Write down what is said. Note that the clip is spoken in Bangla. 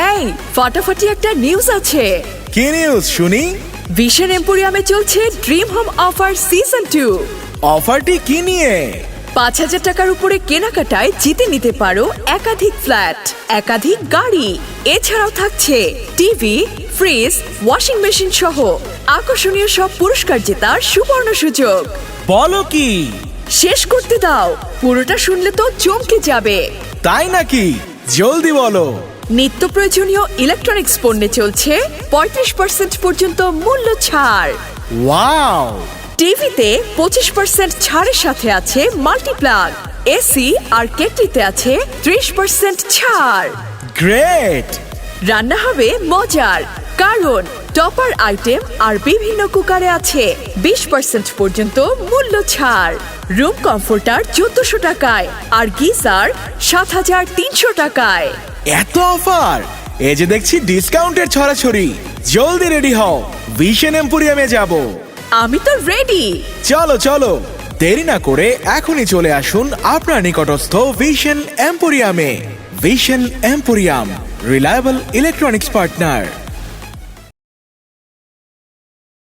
এই ফাটাফাটি একটা নিউজ আছে। কি নিউজ শুনি? ভিশন এম্পোরিয়ামে চলছে ড্রিম হোম অফার সিজন 2। অফারটি কি নিয়ে? ৫,০০০ টাকার উপরে কেনাকাটায় জিতে নিতে পারো একাধিক ফ্ল্যাট, একাধিক গাড়ি। এছাড়াও থাকছে টিভি, ফ্রিজ, ওয়াশিং মেশিন সহ আকর্ষণীয় সব পুরস্কার জেতার সুবর্ণ সুযোগ। বলো কি? শেষ করতে দাও, পুরোটা শুনলে তো চমকে যাবে। তাই নাকি? জলদি বলো। নিত্য প্রয়োজনীয় ইলেকট্রনিক্স পণ্যে চলছে ৩৫% পর্যন্ত মূল্য ছাড়। ওয়াও! টিভিতে 25% ছাড়ের সাথে আছে মাল্টিপ্লাগ, এসি আর কেটলিতে আছে 30% ছাড়। গ্রেট! রান্না হবে মজার, কারণ টপার আইটেম আর বিভিন্ন কুকারে আছে 20% পর্যন্ত মূল্য ছাড়। রুম কমফোর্টার ১৪০০ টাকায় আর গিজার ৭,৩০০ টাকায়। এত অফার! এ যে দেখছি ডিসকাউন্টের ছড়াছড়ি। জলদি রেডি হও, ভিশন এম্পোরিয়ামে যাব। আমি তো রেডি। চলো চলো, দেরি না করে এখনই চলে আসুন আপনার নিকটস্থ ভিশন এম্পোরিয়ামে। Vision Emporium, reliable electronics partner.